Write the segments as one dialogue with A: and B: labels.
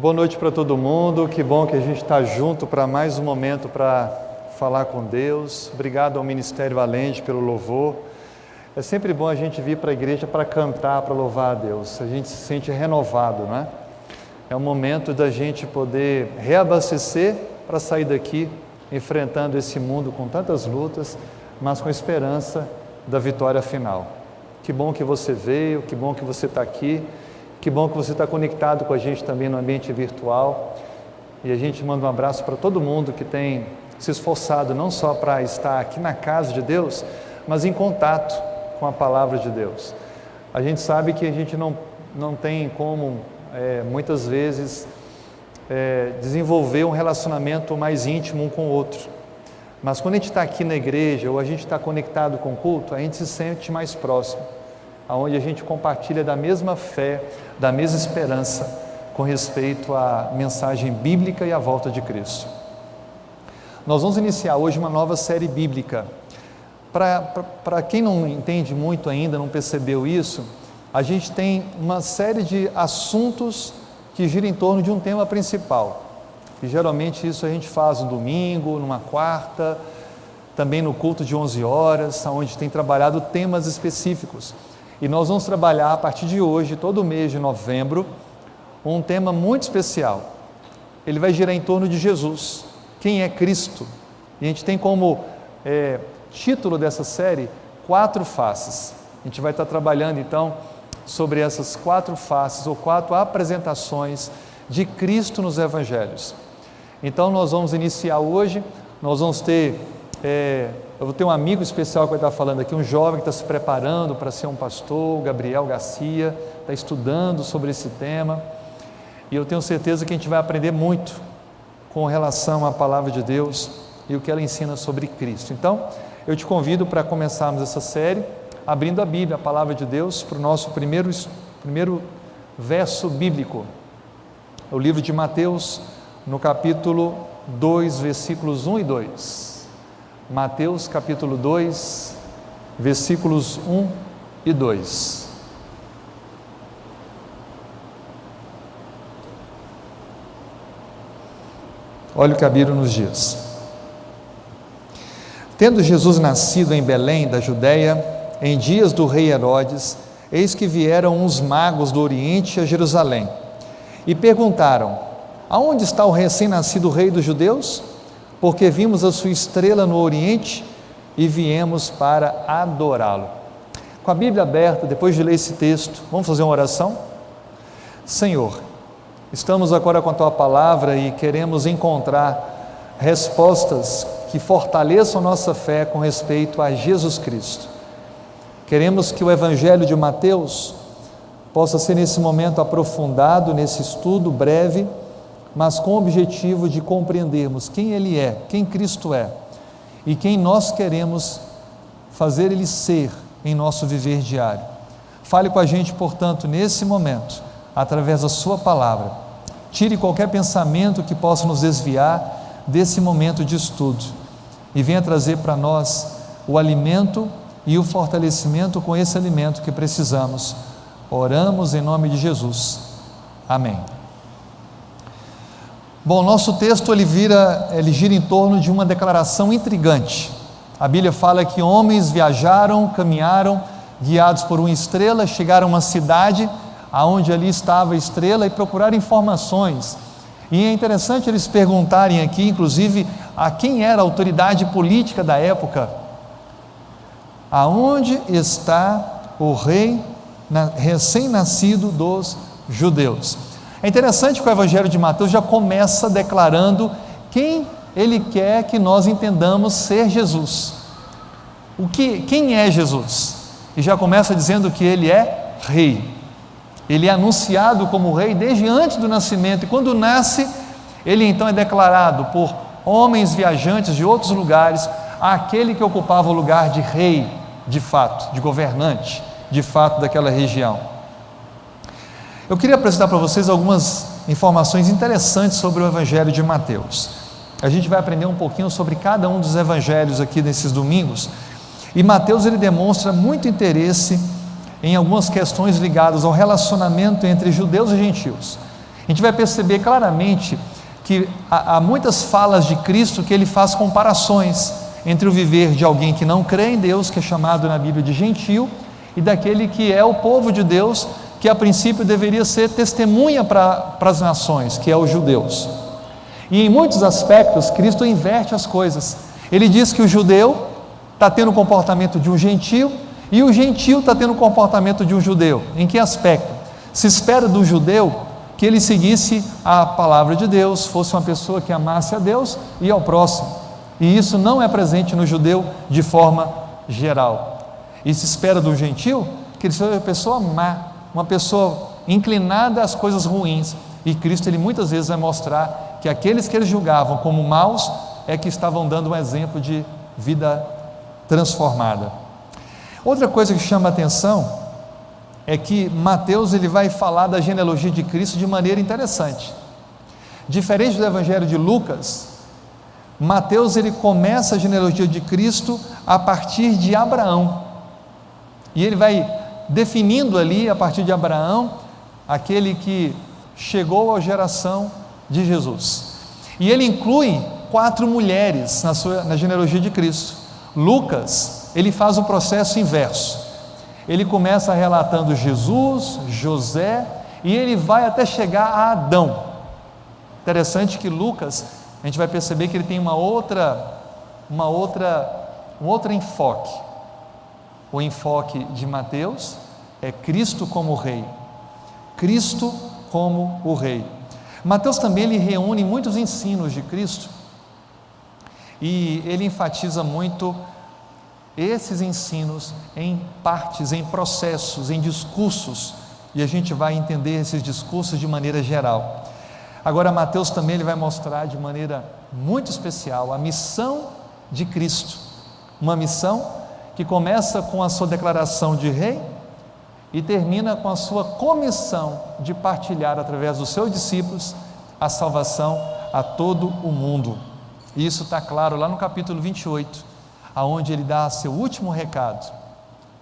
A: Boa noite para todo mundo, que bom que a gente está junto para mais um momento para falar com Deus. Obrigado ao Ministério Valente pelo louvor. É sempre bom a gente vir para a igreja para cantar, para louvar a Deus. A gente se sente renovado, não é? É um momento da gente poder reabastecer para sair daqui enfrentando esse mundo com tantas lutas, mas com esperança da vitória final. Que bom que você veio, que bom que você está aqui. Que bom que você está conectado com a gente também no ambiente virtual. E a gente manda um abraço para todo mundo que tem se esforçado não só para estar aqui na casa de Deus, mas em contato com a palavra de Deus. A gente sabe que a gente não tem como, muitas vezes, desenvolver um relacionamento mais íntimo um com o outro. Mas quando a gente está aqui na igreja ou a gente está conectado com o culto, a gente se sente mais próximo, onde a gente compartilha da mesma fé, da mesma esperança com respeito à mensagem bíblica e à volta de Cristo. Nós vamos iniciar hoje uma nova série bíblica. Para quem não entende muito ainda, não percebeu isso, a gente tem uma série de assuntos que giram em torno de um tema principal. E geralmente isso a gente faz no domingo, numa quarta, também no culto de 11 horas, onde tem trabalhado temas específicos. E nós vamos trabalhar a partir de hoje, todo mês de novembro, um tema muito especial. Ele vai girar em torno de Jesus. Quem é Cristo? E a gente tem como título dessa série, 4 faces. A gente vai estar trabalhando então sobre essas 4 faces, ou 4 apresentações de Cristo nos Evangelhos. Então nós vamos iniciar hoje, nós vamos ter... eu vou ter um amigo especial que vai estar falando aqui, um jovem que está se preparando para ser um pastor, o Gabriel Garcia, está estudando sobre esse tema, e eu tenho certeza que a gente vai aprender muito com relação à palavra de Deus e o que ela ensina sobre Cristo. Então, eu te convido para começarmos essa série, abrindo a Bíblia, a palavra de Deus, para o nosso primeiro verso bíblico, o livro de Mateus, no capítulo 2, versículos 1 e 2. Mateus capítulo 2, versículos 1 e 2. Olha o que a Bíblia nos diz. Tendo Jesus nascido em Belém da Judéia, em dias do rei Herodes, eis que vieram uns magos do Oriente a Jerusalém, e perguntaram: aonde está o recém-nascido rei dos judeus? Porque vimos a sua estrela no Oriente e viemos para adorá-lo. Com a Bíblia aberta, depois de ler esse texto, vamos fazer uma oração? Senhor, estamos agora com a Tua palavra e queremos encontrar respostas que fortaleçam nossa fé com respeito a Jesus Cristo. Queremos que o Evangelho de Mateus possa ser nesse momento aprofundado, nesse estudo breve, mas com o objetivo de compreendermos quem Ele é, quem Cristo é, e quem nós queremos fazer Ele ser em nosso viver diário. Fale com a gente, portanto, nesse momento, através da Sua palavra. Tire qualquer pensamento que possa nos desviar desse momento de estudo, e venha trazer para nós o alimento e o fortalecimento com esse alimento que precisamos. Oramos em nome de Jesus. Amém. Bom, nosso texto ele gira em torno de uma declaração intrigante. A Bíblia fala que homens viajaram, caminharam, guiados por uma estrela, chegaram a uma cidade, aonde ali estava a estrela, e procuraram informações. E é interessante eles perguntarem aqui, inclusive, a quem era a autoridade política da época: aonde está o rei recém-nascido dos judeus? É interessante que o Evangelho de Mateus já começa declarando quem ele quer que nós entendamos ser Jesus. Quem é Jesus? E já começa dizendo que ele é rei. Ele é anunciado como rei desde antes do nascimento, e quando nasce, ele então é declarado por homens viajantes de outros lugares, aquele que ocupava o lugar de rei, de fato, de governante, de fato, daquela região. Eu queria apresentar para vocês algumas informações interessantes sobre o Evangelho de Mateus. A gente vai aprender um pouquinho sobre cada um dos evangelhos aqui nesses domingos, e Mateus ele demonstra muito interesse em algumas questões ligadas ao relacionamento entre judeus e gentios. A gente vai perceber claramente que há muitas falas de Cristo que ele faz comparações entre o viver de alguém que não crê em Deus, que é chamado na Bíblia de gentil, e daquele que é o povo de Deus, que a princípio deveria ser testemunha para as nações, que é os judeus. E em muitos aspectos, Cristo inverte as coisas. Ele diz que o judeu está tendo o comportamento de um gentil, e o gentil está tendo o comportamento de um judeu. Em que aspecto? Se espera do judeu que ele seguisse a palavra de Deus, fosse uma pessoa que amasse a Deus e ao próximo. E isso não é presente no judeu de forma geral. E se espera do gentil que ele seja uma pessoa má, uma pessoa inclinada às coisas ruins. E Cristo, ele muitas vezes vai mostrar que aqueles que eles julgavam como maus é que estavam dando um exemplo de vida transformada. Outra coisa que chama a atenção é que Mateus, ele vai falar da genealogia de Cristo de maneira interessante. Diferente do Evangelho de Lucas, Mateus, ele começa a genealogia de Cristo a partir de Abraão, e ele vai definindo ali, a partir de Abraão, aquele que chegou à geração de Jesus. E ele inclui 4 mulheres na genealogia de Cristo. Lucas, ele faz o processo inverso. Ele começa relatando Jesus, José, e ele vai até chegar a Adão. Interessante que Lucas, a gente vai perceber que ele tem um outro enfoque. O enfoque de Mateus é Cristo como rei. Cristo como o rei. Mateus também, ele reúne muitos ensinos de Cristo, e ele enfatiza muito esses ensinos em partes, em processos, em discursos, e a gente vai entender esses discursos de maneira geral. Agora, Mateus também, ele vai mostrar de maneira muito especial a missão de Cristo, uma missão que começa com a sua declaração de rei e termina com a sua comissão de partilhar através dos seus discípulos a salvação a todo o mundo. E isso está claro lá no capítulo 28, aonde ele dá seu último recado: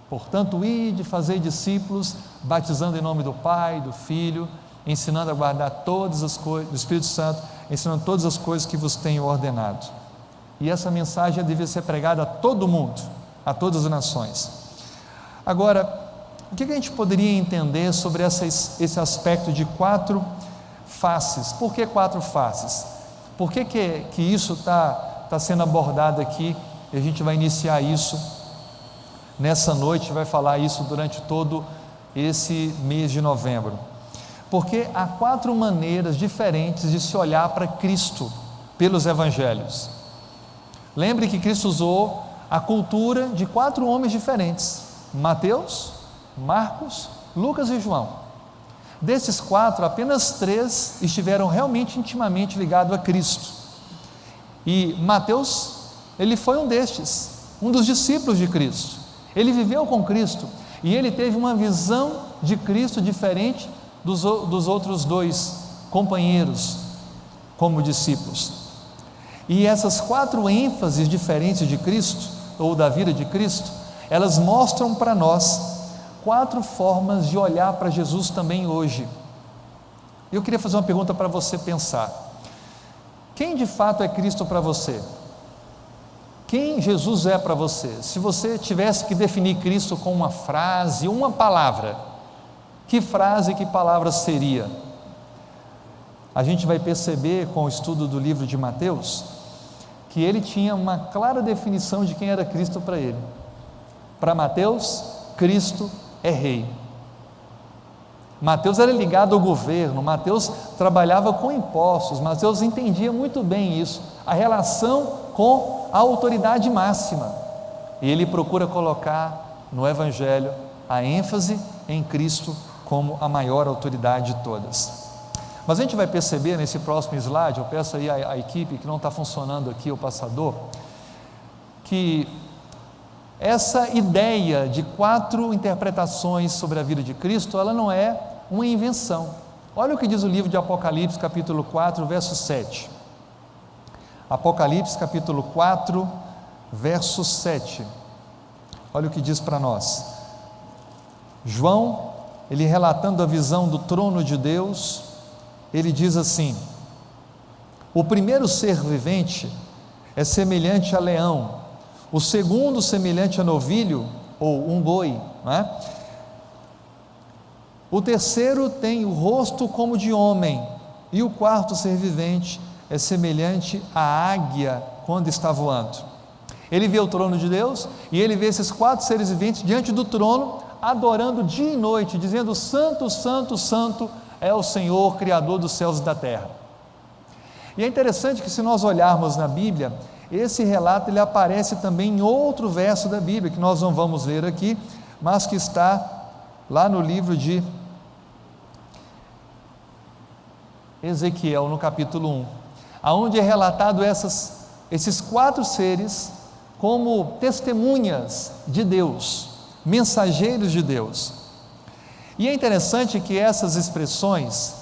A: portanto, ide, fazei discípulos, batizando em nome do Pai, do Filho, ensinando a guardar todas as coisas, do Espírito Santo, ensinando todas as coisas que vos tenho ordenado. E essa mensagem devia ser pregada a todo mundo, a todas as nações. Agora, o que a gente poderia entender sobre esse aspecto de 4 faces? Por que 4 faces? Por que isso está sendo abordado aqui? E a gente vai iniciar isso nessa noite, vai falar isso durante todo esse mês de novembro. Porque há 4 maneiras diferentes de se olhar para Cristo pelos evangelhos. Lembre que Cristo usou a cultura de 4 homens diferentes: Mateus, Marcos, Lucas e João. Desses 4, apenas 3 estiveram realmente intimamente ligados a Cristo. E Mateus, ele foi um destes, um dos discípulos de Cristo. Ele viveu com Cristo e ele teve uma visão de Cristo diferente dos outros 2 companheiros como discípulos. E essas 4 ênfases diferentes de Cristo, ou da vida de Cristo, elas mostram para nós 4 formas de olhar para Jesus também hoje. Eu queria fazer uma pergunta para você pensar: quem de fato é Cristo para você? Quem Jesus é para você? Se você tivesse que definir Cristo com uma frase, uma palavra, que frase e que palavra seria? A gente vai perceber com o estudo do livro de Mateus que ele tinha uma clara definição de quem era Cristo para ele. Para Mateus, Cristo é rei. Mateus era ligado ao governo, Mateus trabalhava com impostos, Mateus entendia muito bem isso, a relação com a autoridade máxima. E ele procura colocar no Evangelho a ênfase em Cristo como a maior autoridade de todas. Mas a gente vai perceber nesse próximo slide, eu peço aí à equipe que não está funcionando aqui, o passador, que essa ideia de 4 interpretações sobre a vida de Cristo, ela não é uma invenção. Olha o que diz o livro de Apocalipse, capítulo 4, verso 7. Apocalipse, capítulo 4, verso 7. Olha o que diz para nós. João, ele relatando a visão do trono de Deus, ele diz assim: o primeiro ser vivente é semelhante a leão, o segundo semelhante a novilho ou um boi, não é? O terceiro tem o rosto como de homem, e o quarto ser vivente é semelhante à águia quando está voando. Ele vê o trono de Deus, e ele vê esses 4 seres viventes diante do trono, adorando dia e noite, dizendo: santo, santo, santo é o Senhor, Criador dos céus e da terra. E é interessante que, se nós olharmos na Bíblia, esse relato ele aparece também em outro verso da Bíblia, que nós não vamos ler aqui, mas que está lá no livro de Ezequiel, no capítulo 1, aonde é relatado esses 4 seres como testemunhas de Deus, mensageiros de Deus. E é interessante que essas expressões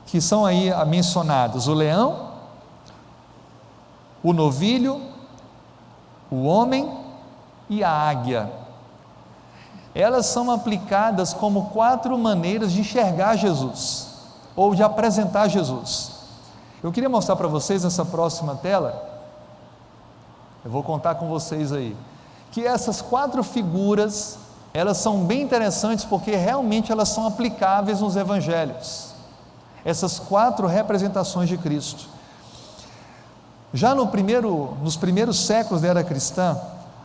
A: que são aí mencionadas, o leão, o novilho, o homem e a águia, elas são aplicadas como 4 maneiras de enxergar Jesus, ou de apresentar Jesus. Eu queria mostrar para vocês nessa próxima tela, eu vou contar com vocês aí, que essas 4 figuras, elas são bem interessantes, porque realmente elas são aplicáveis nos evangelhos, essas 4 representações de Cristo. Já nos primeiros séculos da era cristã,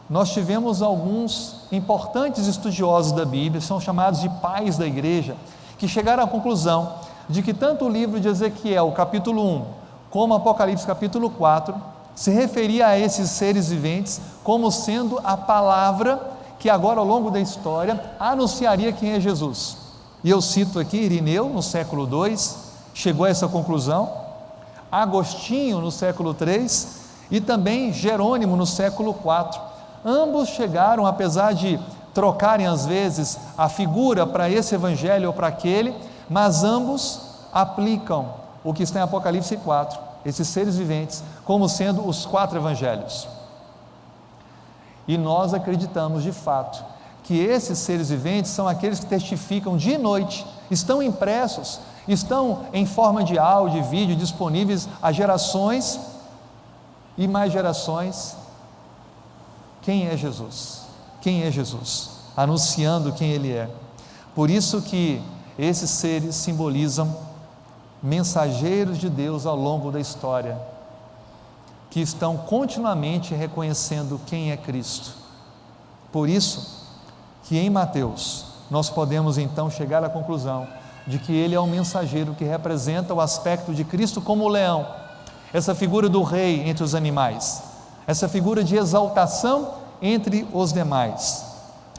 A: nós tivemos alguns importantes estudiosos da Bíblia, são chamados de pais da igreja, que chegaram à conclusão de que tanto o livro de Ezequiel, capítulo 1, como Apocalipse, capítulo 4, se referia a esses seres viventes como sendo a palavra que agora, ao longo da história, anunciaria quem é Jesus. E eu cito aqui Irineu, no século II, chegou a essa conclusão, Agostinho, no século III, e também Jerônimo, no século IV. Ambos chegaram, apesar de trocarem às vezes a figura para esse evangelho ou para aquele, mas ambos aplicam o que está em Apocalipse 4, esses seres viventes, como sendo os 4 evangelhos. E nós acreditamos de fato que esses seres viventes são aqueles que testificam dia e noite, estão impressos, estão em forma de áudio e vídeo disponíveis a gerações e mais gerações. Quem é Jesus? Quem é Jesus? Anunciando quem Ele é. Por isso que esses seres simbolizam mensageiros de Deus ao longo da história, que estão continuamente reconhecendo quem é Cristo. Por isso que em Mateus nós podemos então chegar à conclusão de que ele é um mensageiro que representa o aspecto de Cristo como o leão, essa figura do rei entre os animais, essa figura de exaltação entre os demais.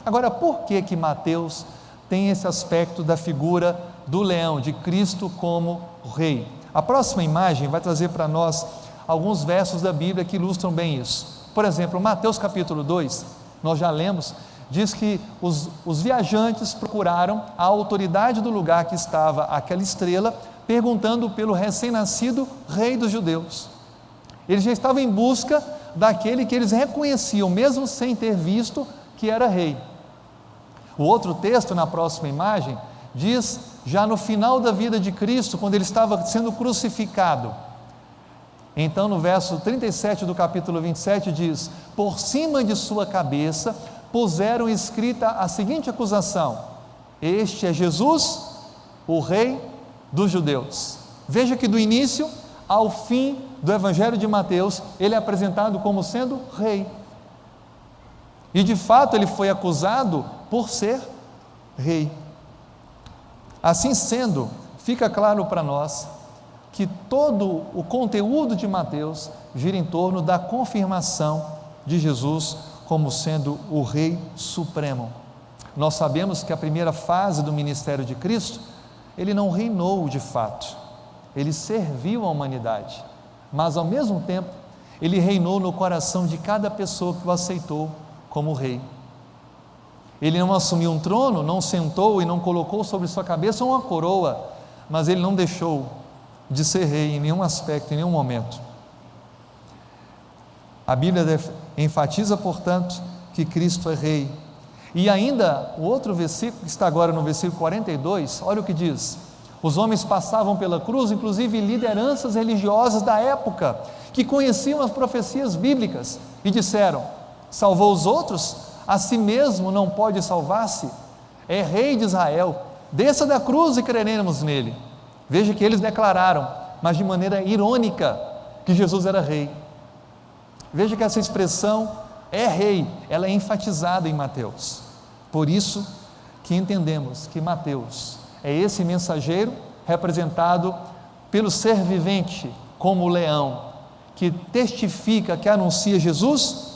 A: Agora, por que Mateus tem esse aspecto da figura do leão, de Cristo como rei? A próxima imagem vai trazer para nós alguns versos da Bíblia que ilustram bem isso. Por exemplo, Mateus capítulo 2, nós já lemos, diz que os viajantes procuraram a autoridade do lugar que estava aquela estrela, perguntando pelo recém-nascido rei dos judeus. Eles já estavam em busca daquele que eles reconheciam, mesmo sem ter visto que era rei. O outro texto, na próxima imagem, diz, já no final da vida de Cristo, quando ele estava sendo crucificado. Então, no verso 37 do capítulo 27, diz: por cima de sua cabeça puseram escrita a seguinte acusação: este é Jesus, o rei dos judeus. Veja que do início ao fim do evangelho de Mateus, ele é apresentado como sendo rei. E de fato ele foi acusado por ser rei. Assim sendo, fica claro para nós que todo o conteúdo de Mateus gira em torno da confirmação de Jesus como sendo o Rei Supremo. Nós sabemos que a primeira fase do ministério de Cristo, ele não reinou de fato, ele serviu a humanidade, mas ao mesmo tempo, ele reinou no coração de cada pessoa que o aceitou como rei. Ele não assumiu um trono, não sentou e não colocou sobre sua cabeça uma coroa, mas ele não deixou de ser rei em nenhum aspecto, em nenhum momento. A Bíblia enfatiza, portanto, que Cristo é rei. E ainda, o outro versículo, que está agora no versículo 42, olha o que diz: Os homens passavam pela cruz, inclusive lideranças religiosas da época, que conheciam as profecias bíblicas e disseram: salvou os outros, a si mesmo não pode salvar-se? É rei de Israel, desça da cruz e creremos nele. Veja que eles declararam, mas de maneira irônica, que Jesus era rei. Veja que essa expressão é rei, ela é enfatizada em Mateus. Por isso que entendemos que Mateus é esse mensageiro representado pelo ser vivente como o leão, que testifica, que anuncia Jesus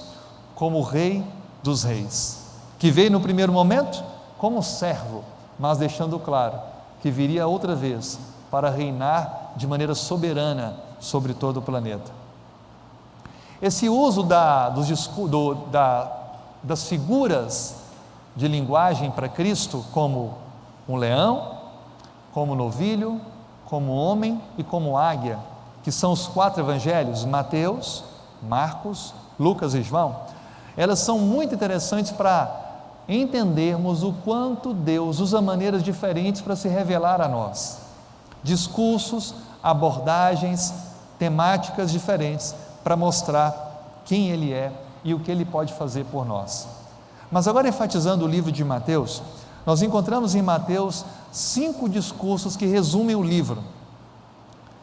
A: como o Rei dos Reis, que veio no primeiro momento como servo, mas deixando claro que viria outra vez para reinar de maneira soberana sobre todo o planeta. Esse uso das figuras de linguagem para Cristo, como um leão, como novilho, como homem e como águia, que são os 4 evangelhos, Mateus, Marcos, Lucas e João, elas são muito interessantes para entendermos o quanto Deus usa maneiras diferentes para se revelar a nós. Discursos, abordagens, temáticas diferentes para mostrar quem Ele é e o que Ele pode fazer por nós. Mas agora, enfatizando o livro de Mateus, nós encontramos em Mateus 5 discursos que resumem o livro.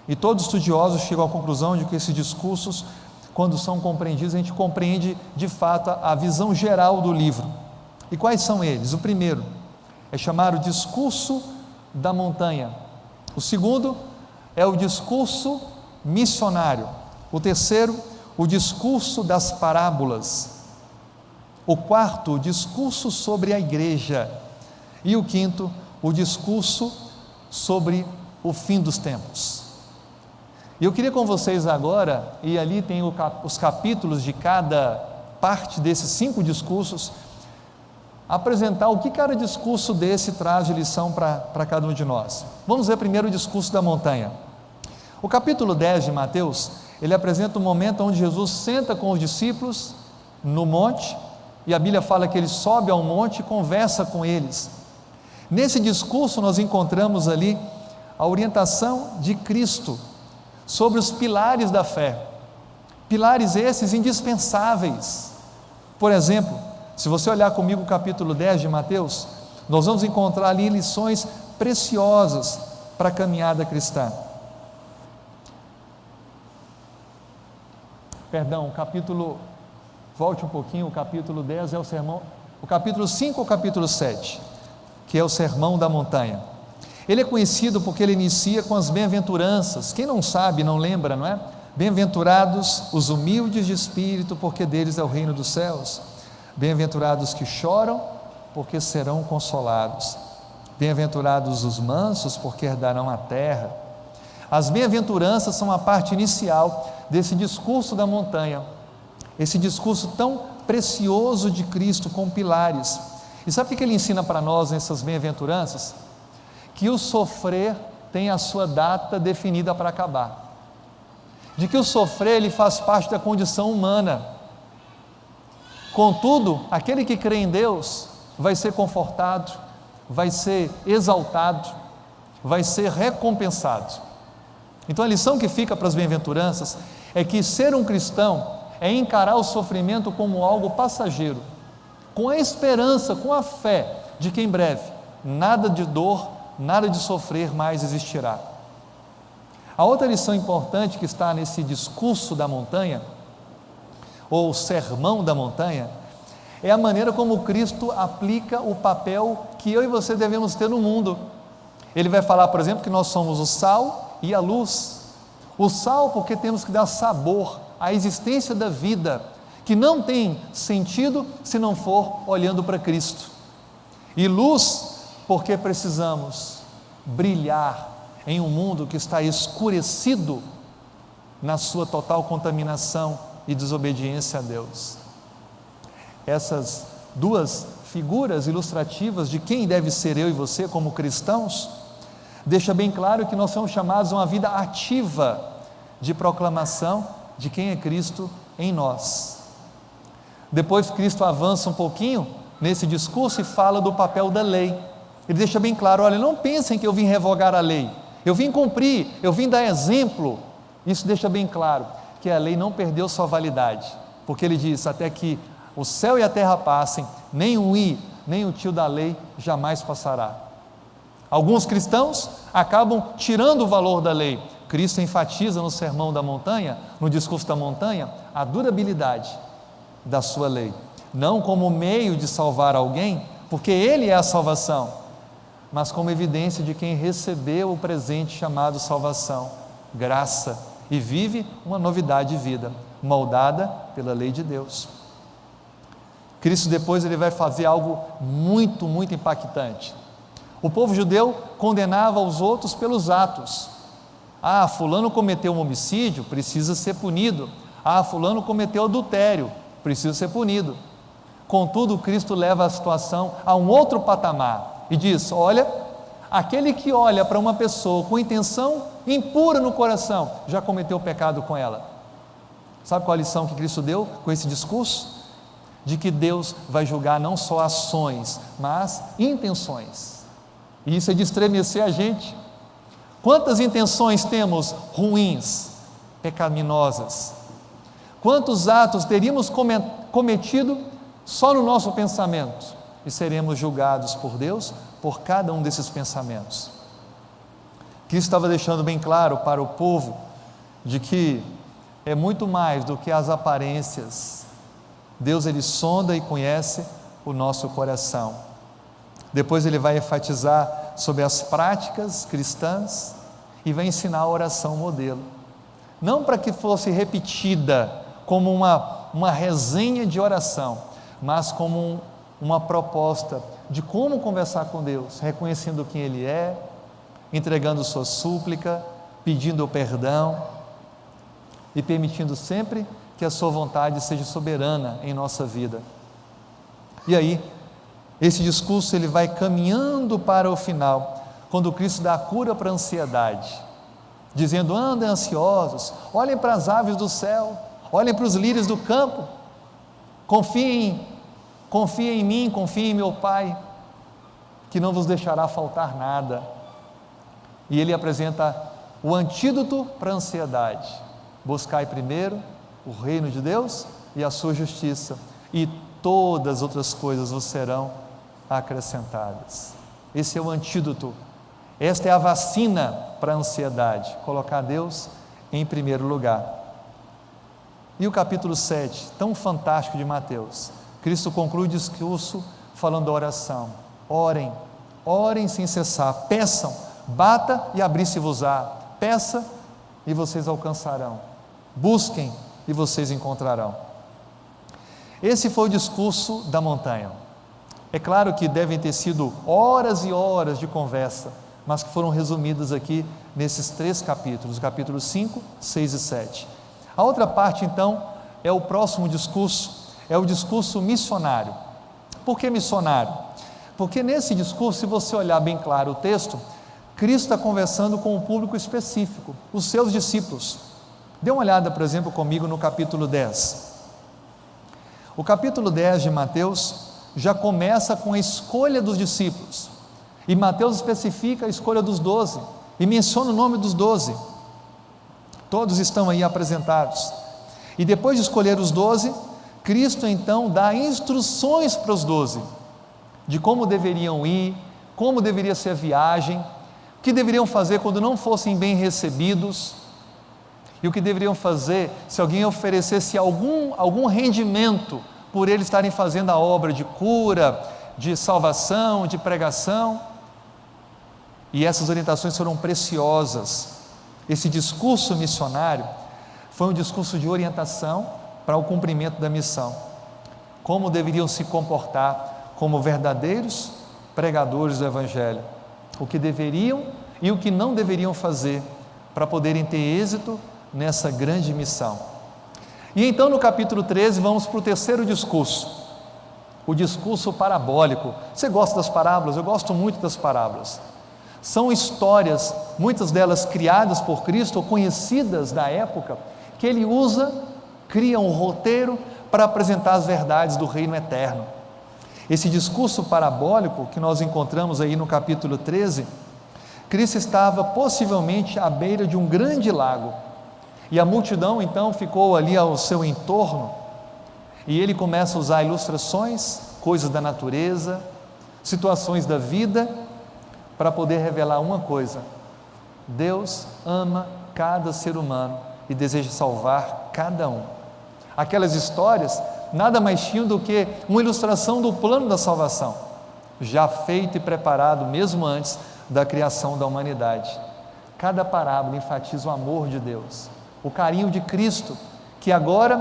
A: E todos os estudiosos chegam à conclusão de que esses discursos, quando são compreendidos, a gente compreende de fato a visão geral do livro. E quais são eles? O primeiro é chamado discurso da montanha. O segundo é o discurso missionário. O terceiro, o discurso das parábolas. O quarto, o discurso sobre a igreja. E o quinto, o discurso sobre o fim dos tempos. E eu queria com vocês agora, e ali tem os capítulos de cada parte desses 5 discursos, apresentar o que cada discurso desse traz de lição para cada um de nós. Vamos ver primeiro o discurso da montanha. O capítulo 10 de Mateus, ele apresenta um momento onde Jesus senta com os discípulos no monte, e a Bíblia fala que ele sobe ao monte e conversa com eles. Nesse discurso nós encontramos ali a orientação de Cristo sobre os pilares da fé, pilares esses indispensáveis. Por exemplo, se você olhar comigo o capítulo 10 de Mateus, nós vamos encontrar ali lições preciosas para a caminhada cristã. Perdão, volte um pouquinho, o capítulo 10 é o sermão, o capítulo 5 ou o capítulo 7, que é o sermão da montanha. Ele é conhecido porque ele inicia com as bem-aventuranças. Quem não sabe, não lembra, não é? Bem-aventurados os humildes de espírito, porque deles é o reino dos céus. Bem-aventurados que choram, porque serão consolados. Bem-aventurados os mansos, porque herdarão a terra. As bem-aventuranças são a parte inicial desse discurso da montanha, esse discurso tão precioso de Cristo com pilares. E sabe o que ele ensina para nós nessas bem-aventuranças? Que o sofrer tem a sua data definida para acabar, de que o sofrer ele faz parte da condição humana. Contudo, aquele que crê em Deus vai ser confortado, vai ser exaltado, vai ser recompensado. Então a lição que fica para as bem-aventuranças é que ser um cristão é encarar o sofrimento como algo passageiro, com a esperança, com a fé de que em breve nada de dor, nada de sofrer mais existirá. A outra lição importante que está nesse discurso da montanha, ou sermão da montanha, é a maneira como Cristo aplica o papel que eu e você devemos ter no mundo. Ele vai falar, por exemplo, que nós somos o sal e a luz. O sal porque temos que dar sabor à existência da vida, que não tem sentido se não for olhando para Cristo. E luz porque precisamos brilhar em um mundo que está escurecido na sua total contaminação e desobediência a Deus. Essas 2 figuras ilustrativas de quem deve ser eu e você como cristãos, deixa bem claro que nós somos chamados a uma vida ativa de proclamação de quem é Cristo em nós. Depois Cristo avança um pouquinho nesse discurso e fala do papel da lei. Ele deixa bem claro, olha, não pensem que eu vim revogar a lei. eu vim cumprir, eu vim dar exemplo. Isso deixa bem claro que a lei não perdeu sua validade, porque ele diz, até que o céu e a terra passem, nem o i, nem o tio da lei jamais passará. Alguns cristãos acabam tirando o valor da lei. Cristo enfatiza no Sermão da Montanha, no discurso da montanha, a durabilidade da sua lei, não como meio de salvar alguém, porque Ele é a salvação, mas como evidência de quem recebeu o presente chamado salvação, graça, e vive uma novidade de vida, moldada pela lei de Deus. Cristo depois ele vai fazer algo muito, muito impactante. O povo judeu condenava os outros pelos atos. Fulano cometeu um homicídio, precisa ser punido. Fulano cometeu adultério, precisa ser punido. Contudo, Cristo leva a situação a um outro patamar e diz, olha, aquele que olha para uma pessoa com intenção impura no coração, já cometeu pecado com ela. Sabe qual a lição que Cristo deu com esse discurso? De que Deus vai julgar não só ações, mas intenções. E isso é de estremecer a gente. Quantas intenções temos ruins, pecaminosas? Quantos atos teríamos cometido só no nosso pensamento e seremos julgados por Deus por cada um desses pensamentos? Cristo estava deixando bem claro para o povo de que é muito mais do que as aparências. Deus ele sonda e conhece o nosso coração. Depois ele vai enfatizar sobre as práticas cristãs e vai ensinar a oração modelo. Não para que fosse repetida como uma resenha de oração, mas como uma proposta de como conversar com Deus, reconhecendo quem Ele é, entregando sua súplica, pedindo o perdão e permitindo sempre que a sua vontade seja soberana em nossa vida. E aí, esse discurso ele vai caminhando para o final, quando Cristo dá a cura para a ansiedade, dizendo, andem ansiosos, olhem para as aves do céu, olhem para os lírios do campo, confiem em mim, confiem em meu Pai, que não vos deixará faltar nada. E ele apresenta o antídoto para a ansiedade: buscai primeiro o reino de Deus e a sua justiça, e todas as outras coisas vos serão acrescentadas. Esse é o antídoto, esta é a vacina para a ansiedade, colocar Deus em primeiro lugar. E o capítulo 7, tão fantástico de Mateus, Cristo conclui o discurso falando da oração. Orem, orem sem cessar, peçam, bata e abrir-se-vos-á, peça e vocês alcançarão, busquem e vocês encontrarão. Esse foi o discurso da montanha. É claro que devem ter sido horas e horas de conversa, mas que foram resumidas aqui nesses 3 capítulos, capítulos 5, 6 e 7. A outra parte então é o próximo discurso, é o discurso missionário. Por que missionário? Porque nesse discurso, se você olhar bem claro o texto, Cristo está conversando com um público específico, os seus discípulos. Dê uma olhada, por exemplo, comigo no capítulo 10. O capítulo 10 de Mateus já começa com a escolha dos discípulos. E Mateus especifica a escolha dos 12 e menciona o nome dos 12. Todos estão aí apresentados. E depois de escolher os 12, Cristo então dá instruções para os 12 de como deveriam ir, como deveria ser a viagem, o que deveriam fazer quando não fossem bem recebidos, e o que deveriam fazer se alguém oferecesse algum rendimento por eles estarem fazendo a obra de cura, de salvação, de pregação. E essas orientações foram preciosas. Esse discurso missionário foi um discurso de orientação para o cumprimento da missão. Como deveriam se comportar como verdadeiros pregadores do Evangelho, o que deveriam e o que não deveriam fazer para poderem ter êxito nessa grande missão. E então no capítulo 13 vamos para o terceiro discurso, o discurso parabólico. Você gosta das parábolas? Eu gosto muito das parábolas. São histórias, muitas delas criadas por Cristo ou conhecidas da época, que ele cria um roteiro para apresentar as verdades do reino eterno. Esse discurso parabólico que nós encontramos aí no capítulo 13 Cristo estava possivelmente à beira de um grande lago, e a multidão então ficou ali ao seu entorno, e ele começa a usar ilustrações, coisas da natureza, situações da vida, para poder revelar uma coisa: Deus ama cada ser humano e deseja salvar cada um. Aquelas histórias nada mais tinham do que uma ilustração do plano da salvação, já feito e preparado mesmo antes da criação da humanidade. Cada parábola enfatiza o amor de Deus, o carinho de Cristo, que agora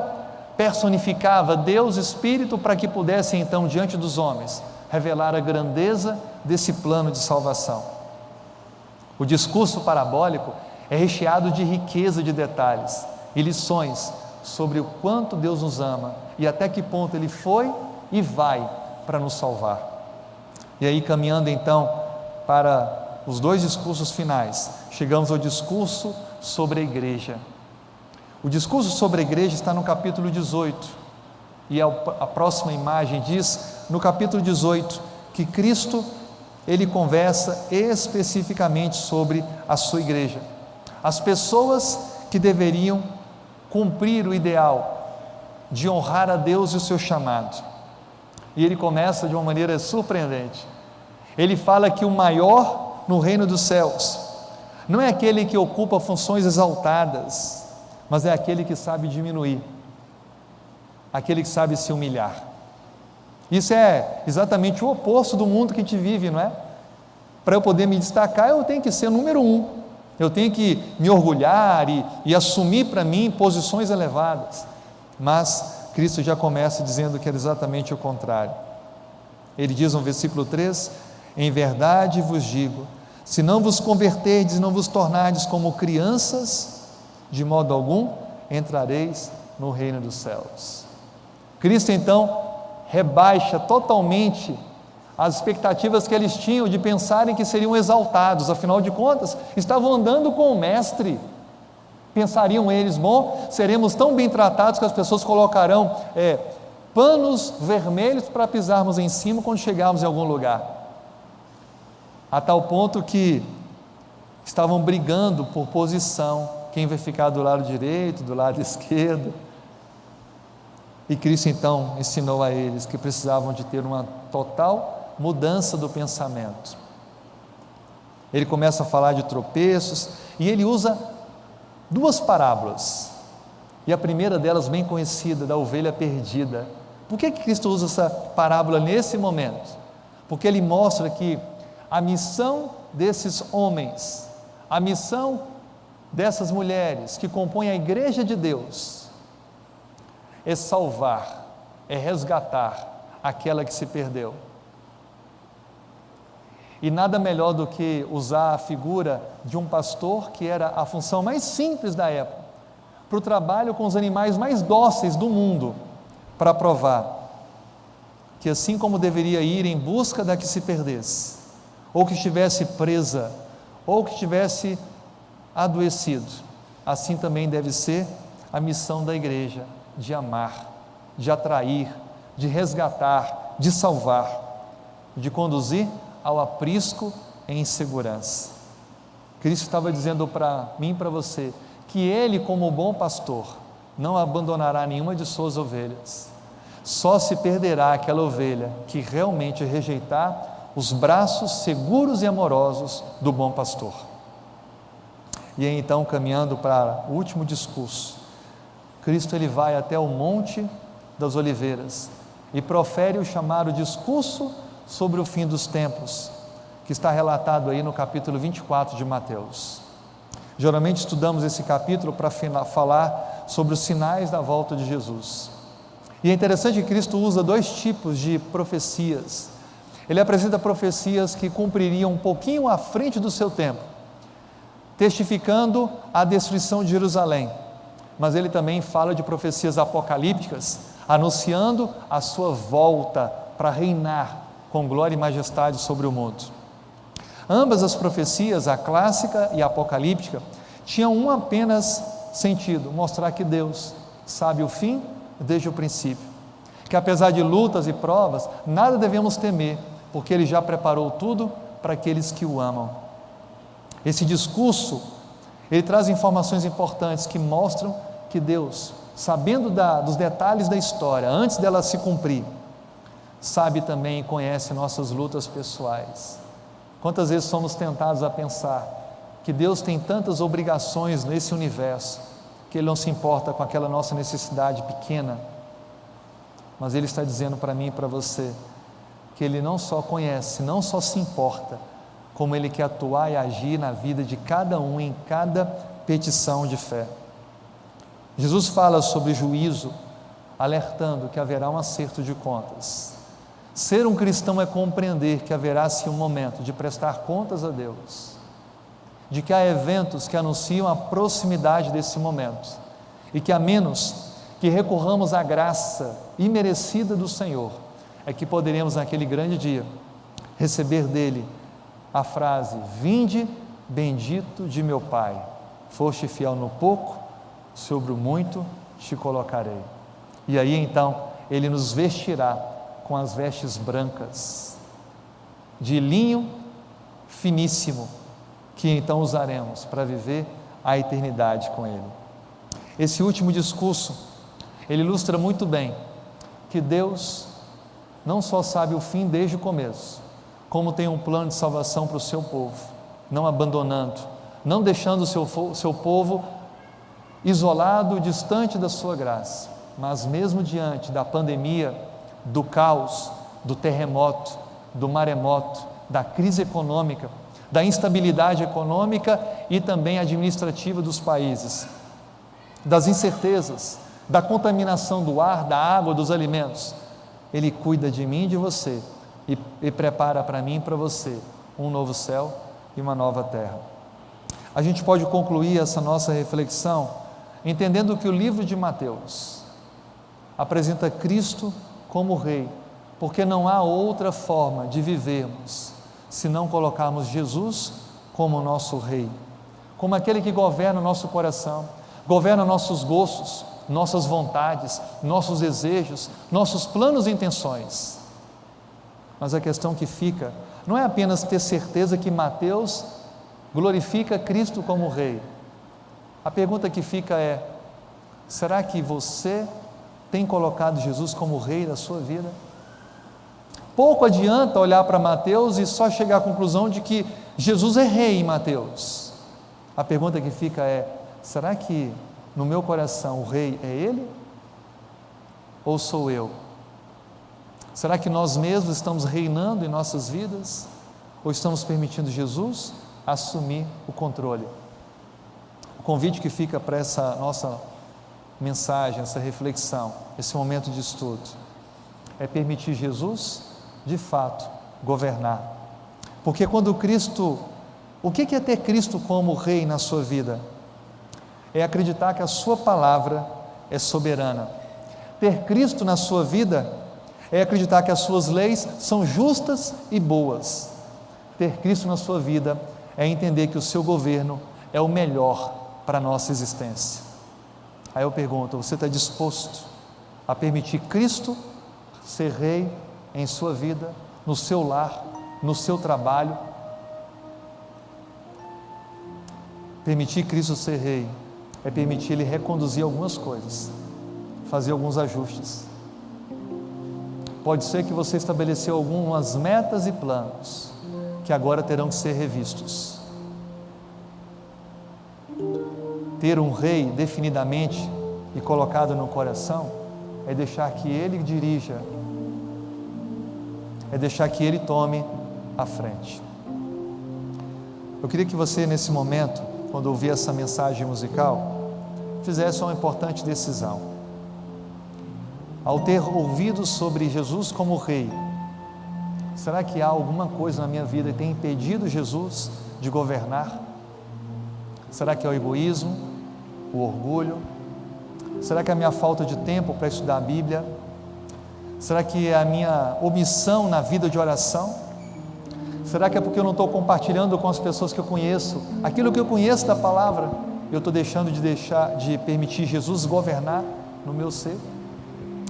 A: personificava Deus Espírito para que pudesse então, diante dos homens, revelar a grandeza desse plano de salvação. O discurso parabólico é recheado de riqueza de detalhes e lições sobre o quanto Deus nos ama e até que ponto Ele foi e vai para nos salvar. E aí, caminhando então para os dois discursos finais, chegamos ao discurso sobre a igreja. O discurso sobre a igreja está no capítulo 18, e a próxima imagem diz, no capítulo 18, que Cristo, Ele conversa especificamente sobre a sua igreja, as pessoas que deveriam cumprir o ideal de honrar a Deus e o seu chamado. E Ele começa de uma maneira surpreendente. Ele fala que o maior no reino dos céus não é aquele que ocupa funções exaltadas, mas é aquele que sabe diminuir, aquele que sabe se humilhar. Isso é exatamente o oposto do mundo que a gente vive, não é? Para eu poder me destacar, eu tenho que ser o número 1, eu tenho que me orgulhar e assumir para mim posições elevadas. Mas Cristo já começa dizendo que é exatamente o contrário. Ele diz no versículo 3: em verdade vos digo, se não vos converterdes e não vos tornardes como crianças, de modo algum entrareis no reino dos céus. Cristo então rebaixa totalmente as expectativas que eles tinham de pensarem que seriam exaltados, afinal de contas, estavam andando com o Mestre. Pensariam eles, bom, seremos tão bem tratados que as pessoas colocarão panos vermelhos para pisarmos em cima quando chegarmos em algum lugar. A tal ponto que estavam brigando por posição, quem vai ficar do lado direito, do lado esquerdo. E Cristo então ensinou a eles que precisavam de ter uma total mudança do pensamento. Ele começa a falar de tropeços e ele usa duas parábolas, e a primeira delas bem conhecida, da ovelha perdida. Por que Cristo usa essa parábola nesse momento? Porque ele mostra que a missão desses homens, a missão dessas mulheres que compõem a igreja de Deus, é salvar, é resgatar aquela que se perdeu. E nada melhor do que usar a figura de um pastor, que era a função mais simples da época, para o trabalho com os animais mais dóceis do mundo, para provar que assim como deveria ir em busca da que se perdesse, ou que estivesse presa, ou que estivesse adoecido, assim também deve ser a missão da igreja, de amar, de atrair, de resgatar, de salvar, de conduzir ao aprisco em segurança. Cristo estava dizendo para mim e para você, que Ele, como bom pastor, não abandonará nenhuma de suas ovelhas, só se perderá aquela ovelha que realmente rejeitar os braços seguros e amorosos do bom pastor. E aí então, caminhando para o último discurso, Cristo ele vai até o Monte das Oliveiras e profere o chamado discurso sobre o fim dos tempos, que está relatado aí no capítulo 24 de Mateus. Geralmente estudamos esse capítulo para falar sobre os sinais da volta de Jesus. E é interessante que Cristo usa dois tipos de profecias. Ele apresenta profecias que cumpririam um pouquinho à frente do seu tempo, testificando a destruição de Jerusalém. Mas ele também fala de profecias apocalípticas, anunciando a sua volta para reinar com glória e majestade sobre o mundo. Ambas as profecias, a clássica e a apocalíptica, tinham um apenas sentido: mostrar que Deus sabe o fim desde o princípio, que apesar de lutas e provas, nada devemos temer, porque Ele já preparou tudo para aqueles que o amam. Esse discurso, ele traz informações importantes que mostram que Deus, sabendo dos detalhes da história, antes dela se cumprir, sabe também e conhece nossas lutas pessoais. Quantas vezes somos tentados a pensar que Deus tem tantas obrigações nesse universo, que Ele não se importa com aquela nossa necessidade pequena, mas Ele está dizendo para mim e para você, que Ele não só conhece, não só se importa, como Ele quer atuar e agir na vida de cada um, em cada petição de fé. Jesus fala sobre juízo, alertando que haverá um acerto de contas. Ser um cristão é compreender que haverá sim um momento de prestar contas a Deus, de que há eventos que anunciam a proximidade desse momento, e que a menos que recorramos à graça imerecida do Senhor, é que poderemos naquele grande dia receber dele a frase: vinde bendito de meu Pai, foste fiel no pouco, sobre o muito te colocarei. E aí então Ele nos vestirá com as vestes brancas, de linho finíssimo, que então usaremos para viver a eternidade com Ele. Esse último discurso, ele ilustra muito bem que Deus não só sabe o fim desde o começo, como tem um plano de salvação para o seu povo, não abandonando, não deixando o seu povo isolado, distante da sua graça, mas mesmo diante da pandemia, do caos, do terremoto, do maremoto, da crise econômica, da instabilidade econômica e também administrativa dos países, das incertezas, da contaminação do ar, da água, dos alimentos, Ele cuida de mim e de você e prepara para mim e para você um novo céu e uma nova terra. A gente pode concluir essa nossa reflexão entendendo que o livro de Mateus apresenta Cristo como Rei, porque não há outra forma de vivermos se não colocarmos Jesus como nosso Rei, como aquele que governa o nosso coração, governa nossos gostos, nossas vontades, nossos desejos, nossos planos e intenções. Mas a questão que fica não é apenas ter certeza que Mateus glorifica Cristo como Rei. A pergunta que fica é: será que você tem colocado Jesus como Rei da sua vida? Pouco adianta olhar para Mateus e só chegar à conclusão de que Jesus é Rei em Mateus. A pergunta que fica é: será que no meu coração o Rei é Ele? Ou sou eu? Será que nós mesmos estamos reinando em nossas vidas? Ou estamos permitindo Jesus assumir o controle? O convite que fica para essa nossa mensagem, essa reflexão, esse momento de estudo, é permitir Jesus, de fato, governar. Porque quando Cristo, o que é ter Cristo como Rei na sua vida? É acreditar que a sua palavra é soberana. Ter Cristo na sua vida é acreditar que as suas leis são justas e boas. Ter Cristo na sua vida é entender que o seu governo é o melhor para a nossa existência. Aí eu pergunto: você está disposto a permitir Cristo ser Rei em sua vida, no seu lar, no seu trabalho? Permitir Cristo ser Rei é permitir Ele reconduzir algumas coisas, fazer alguns ajustes. Pode ser que você estabeleceu algumas metas e planos que agora terão que ser revistos. Ter um Rei definidamente e colocado no coração é deixar que Ele dirija, é deixar que Ele tome a frente. Eu queria que você, nesse momento, quando ouvir essa mensagem musical, fizesse uma importante decisão. Ao ter ouvido sobre Jesus como Rei, será que há alguma coisa na minha vida que tem impedido Jesus de governar? Será que é o egoísmo, o orgulho? Será que é a minha falta de tempo para estudar a Bíblia? Será que é a minha omissão na vida de oração? Será que é porque eu não estou compartilhando com as pessoas que eu conheço aquilo que eu conheço da palavra? Eu estou deixando de permitir Jesus governar no meu ser?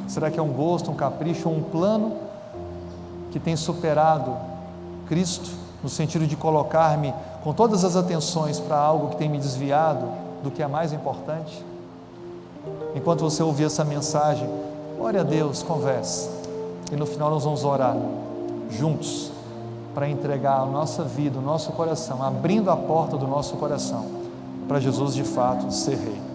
A: Será que é um gosto, um capricho, um plano que tem superado Cristo no sentido de colocar-me com todas as atenções para algo que tem me desviado do que é mais importante? Enquanto você ouvir essa mensagem, ore a Deus, converse, e no final nós vamos orar juntos para entregar a nossa vida, o nosso coração, abrindo a porta do nosso coração para Jesus de fato ser Rei.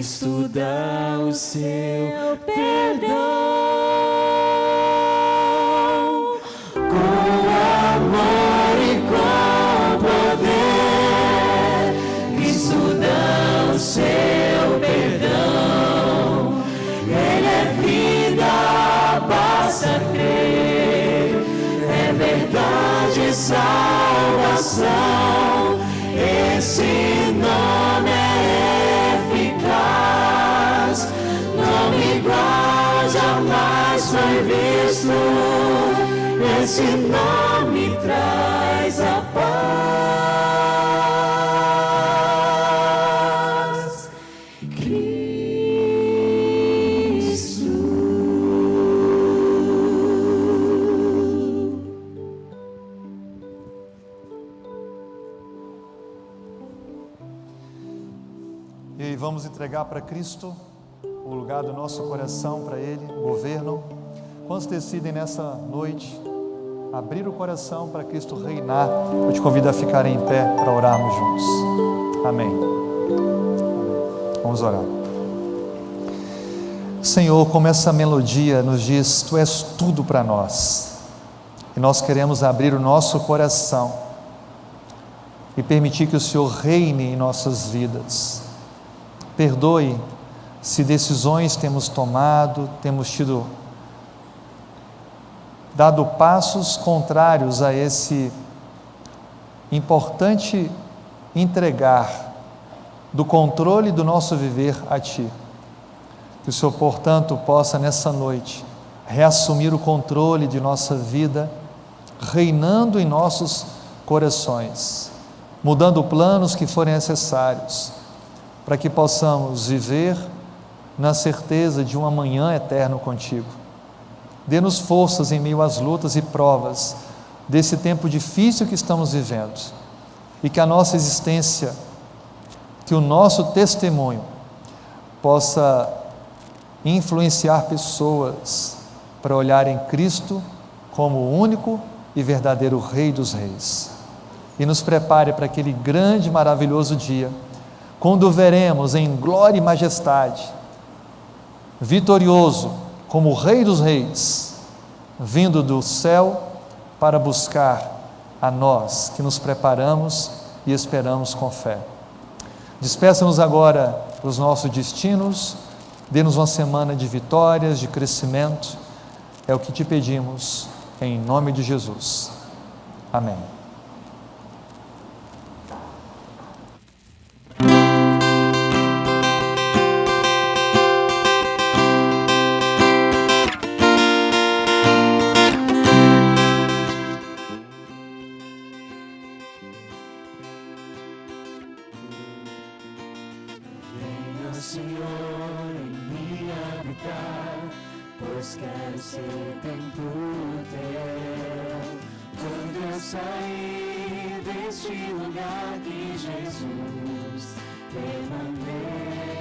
B: Cristo dá o seu perdão. Com amor e com poder, Cristo dá o seu perdão. Ele é vida, basta crer, é verdade, salvação. Esse nome é eficaz, ser visto, esse nome traz a paz. Cristo.
A: E vamos entregar para Cristo o lugar do nosso coração para Ele, o governo. Quantos decidem nessa noite abrir o coração para Cristo reinar? Eu te convido a ficar em pé para orarmos juntos. Amém. Vamos orar. Senhor, como essa melodia nos diz, Tu és tudo para nós. E nós queremos abrir o nosso coração e permitir que o Senhor reine em nossas vidas. Perdoe se decisões temos tomado, temos dado passos contrários a esse importante entregar do controle do nosso viver a Ti. Que o Senhor, portanto, possa nessa noite reassumir o controle de nossa vida, reinando em nossos corações, mudando planos que forem necessários, para que possamos viver na certeza de um amanhã eterno contigo. Dê-nos forças em meio às lutas e provas desse tempo difícil que estamos vivendo, e que a nossa existência, que o nosso testemunho possa influenciar pessoas para olharem Cristo como o único e verdadeiro Rei dos Reis. E nos prepare para aquele grande e maravilhoso dia, quando o veremos em glória e majestade, vitorioso como o Rei dos Reis, vindo do céu para buscar a nós que nos preparamos e esperamos com fé. Despeça-nos agora dos nossos destinos, dê-nos uma semana de vitórias, de crescimento, é o que te pedimos, em nome de Jesus. Amém.
B: Senhor, em mim habitar, pois quero ser templo teu. Quando eu sair deste lugar, que Jesus permaneça.